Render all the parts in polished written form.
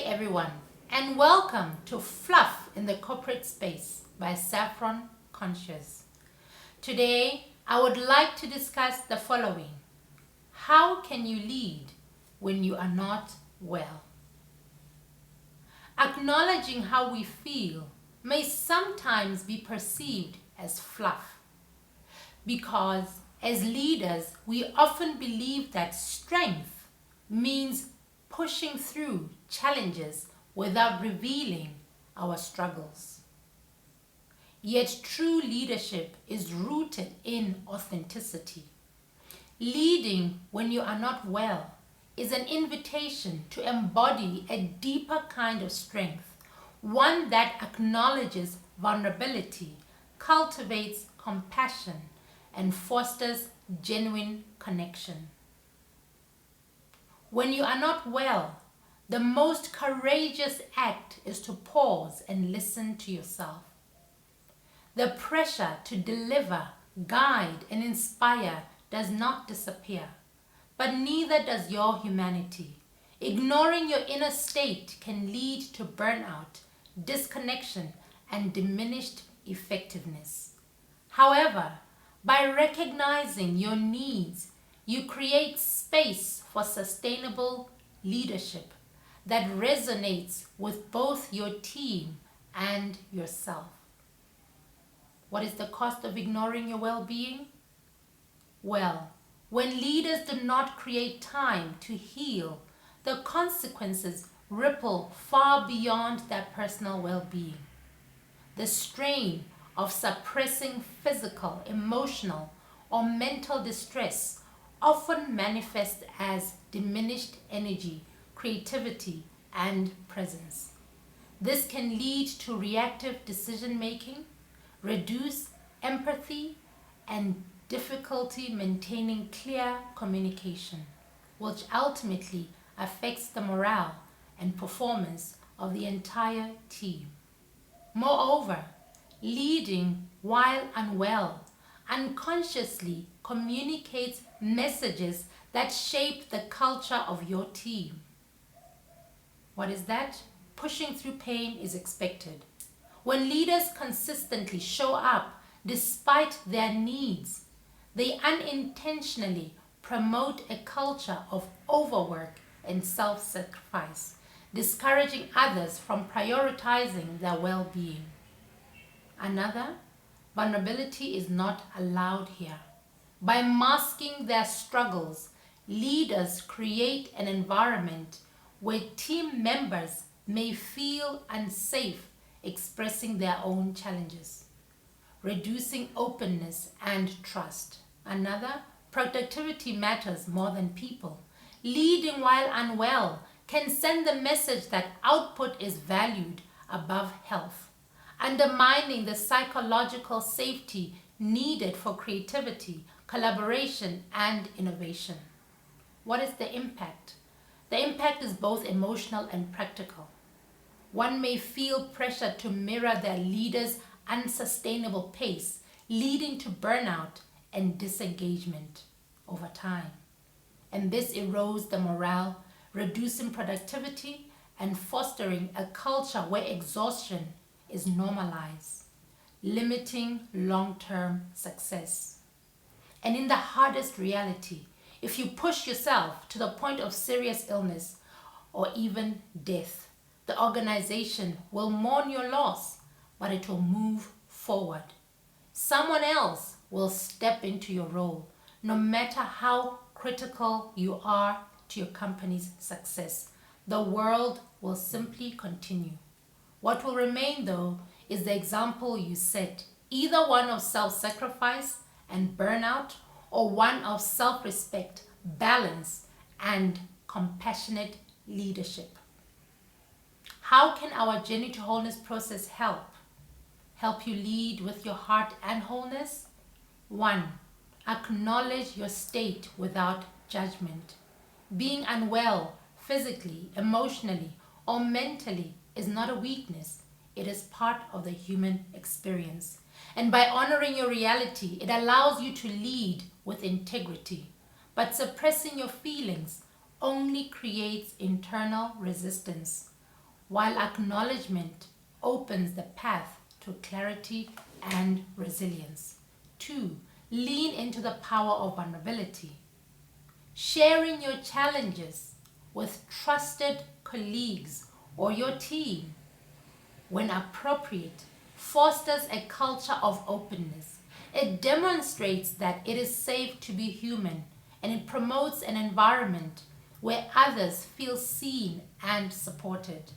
everyone, and welcome to Fluff in the Corporate Space by Saffron Conscious. Today, I would like to discuss the following. How can you lead when you are not well? Acknowledging how we feel may sometimes be perceived as fluff, because as leaders, we often believe that strength means pushing through challenges without revealing our struggles. Yet true leadership is rooted in authenticity. Leading when you are not well is an invitation to embody a deeper kind of strength, one that acknowledges vulnerability, cultivates compassion, and fosters genuine connection. When you are not well, the most courageous act is to pause and listen to yourself. The pressure to deliver, guide, and inspire does not disappear, but neither does your humanity. Ignoring your inner state can lead to burnout, disconnection, and diminished effectiveness. However, by recognizing your needs, you create space for sustainable leadership that resonates with both your team and yourself. What is the cost of ignoring your well-being? Well, when leaders do not create time to heal, the consequences ripple far beyond their personal well-being. The strain of suppressing physical, emotional, or mental distress often manifests as diminished energy, creativity, and presence. This can lead to reactive decision-making, reduced empathy, and difficulty maintaining clear communication, which ultimately affects the morale and performance of the entire team. Moreover, leading while unwell unconsciously communicates messages that shape the culture of your team. What is that? Pushing through pain is expected. When leaders consistently show up despite their needs, they unintentionally promote a culture of overwork and self-sacrifice, discouraging others from prioritizing their well-being. Another, vulnerability is not allowed here. By masking their struggles, leaders create an environment where team members may feel unsafe expressing their own challenges, reducing openness and trust. Another, productivity matters more than people. Leading while unwell can send the message that output is valued above health, undermining the psychological safety needed for creativity, collaboration, and innovation. What is the impact? The impact is both emotional and practical. One may feel pressure to mirror their leader's unsustainable pace, leading to burnout and disengagement over time. And this erodes the morale, reducing productivity and fostering a culture where exhaustion is normalized, limiting long-term success. And in the hardest reality, if you push yourself to the point of serious illness or even death, the organization will mourn your loss, but it will move forward. Someone else will step into your role, no matter how critical you are to your company's success. The world will simply continue. What will remain, though, is the example you set, either one of self-sacrifice and burnout, or one of self-respect, balance, and compassionate leadership. How can our Journey to Wholeness process help you lead with your heart and wholeness? 1. Acknowledge your state without judgment. Being unwell physically, emotionally, or mentally is not a weakness. It is part of the human experience. And by honoring your reality, it allows you to lead with integrity. But suppressing your feelings only creates internal resistance, while acknowledgement opens the path to clarity and resilience. 2. Lean into the power of vulnerability. Sharing your challenges with trusted colleagues or your team, when appropriate, fosters a culture of openness. It demonstrates that it is safe to be human, and it promotes an environment where others feel seen and supported.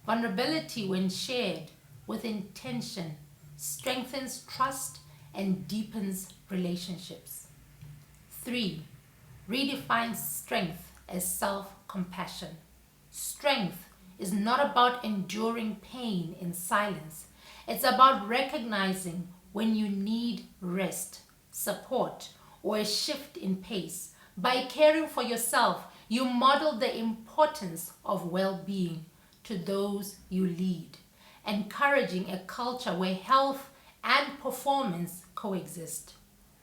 Vulnerability, when shared with intention, strengthens trust and deepens relationships. 3. Redefine strength as self-compassion. Strength is not about enduring pain in silence. It's about recognizing when you need rest, support, or a shift in pace. By caring for yourself, you model the importance of well-being to those you lead, encouraging a culture where health and performance coexist.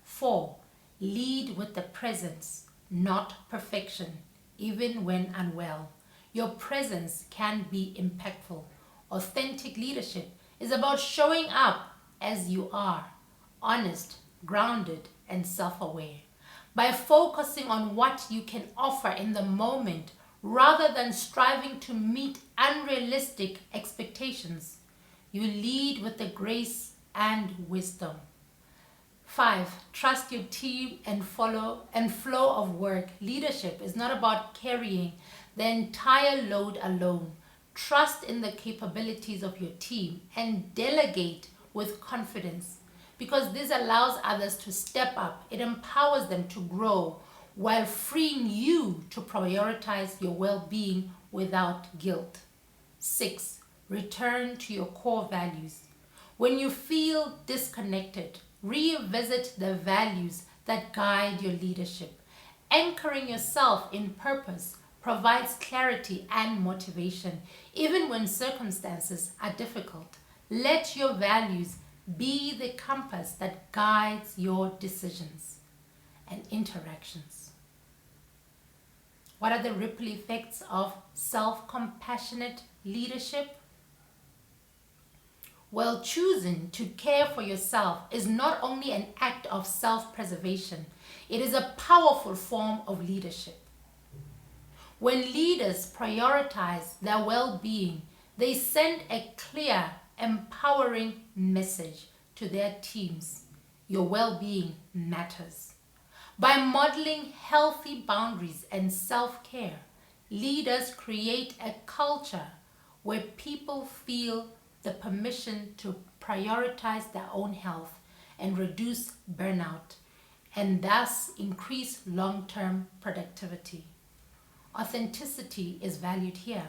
4. Lead with the presence, not perfection, even when unwell. Your presence can be impactful. Authentic leadership is about showing up as you are, honest, grounded, and self-aware. By focusing on what you can offer in the moment rather than striving to meet unrealistic expectations, you lead with the grace and wisdom. 5. Trust your team and flow of work. Leadership is not about carrying the entire load alone. Trust in the capabilities of your team and delegate with confidence, because this allows others to step up. It empowers them to grow while freeing you to prioritize your well-being without guilt. 6. Return to your core values. When you feel disconnected, revisit the values that guide your leadership. Anchoring yourself in purpose provides clarity and motivation, even when circumstances are difficult. Let your values be the compass that guides your decisions and interactions. What are the ripple effects of self-compassionate leadership? Well, choosing to care for yourself is not only an act of self-preservation, it is a powerful form of leadership. When leaders prioritize their well-being, they send a clear, empowering message to their teams. Your well-being matters. By modeling healthy boundaries and self-care, leaders create a culture where people feel the permission to prioritize their own health and reduce burnout, and thus increase long-term productivity. Authenticity is valued here.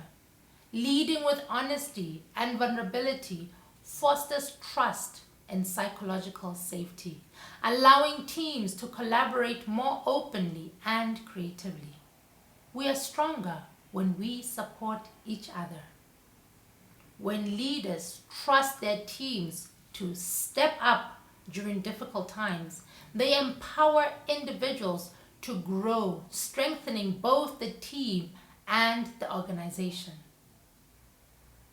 Leading with honesty and vulnerability fosters trust and psychological safety, allowing teams to collaborate more openly and creatively. We are stronger when we support each other. When leaders trust their teams to step up during difficult times, they empower individuals to grow, strengthening both the team and the organization.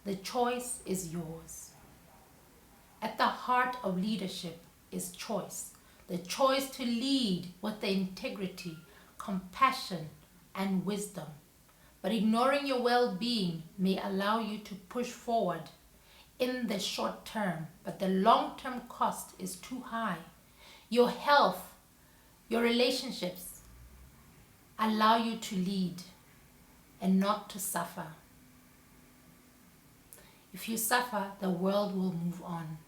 The choice is yours. At the heart of leadership is choice. The choice to lead with the integrity, compassion, and wisdom. But ignoring your well-being may allow you to push forward in the short term, but the long-term cost is too high. Your health, your relationships allow you to lead and not to suffer. If you suffer, the world will move on.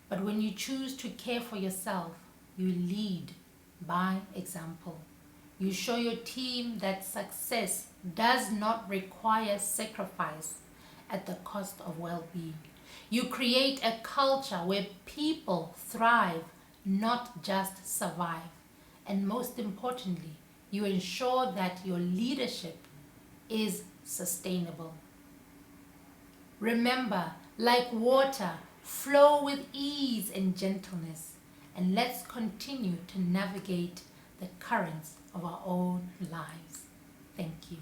But when you choose to care for yourself, you lead by example. You show your team that success does not require sacrifice at the cost of well-being. You create a culture where people thrive, not just survive. And most importantly, you ensure that your leadership is sustainable. Remember, like water, flow with ease and gentleness, and let's continue to navigate the currents of our own lives. Thank you.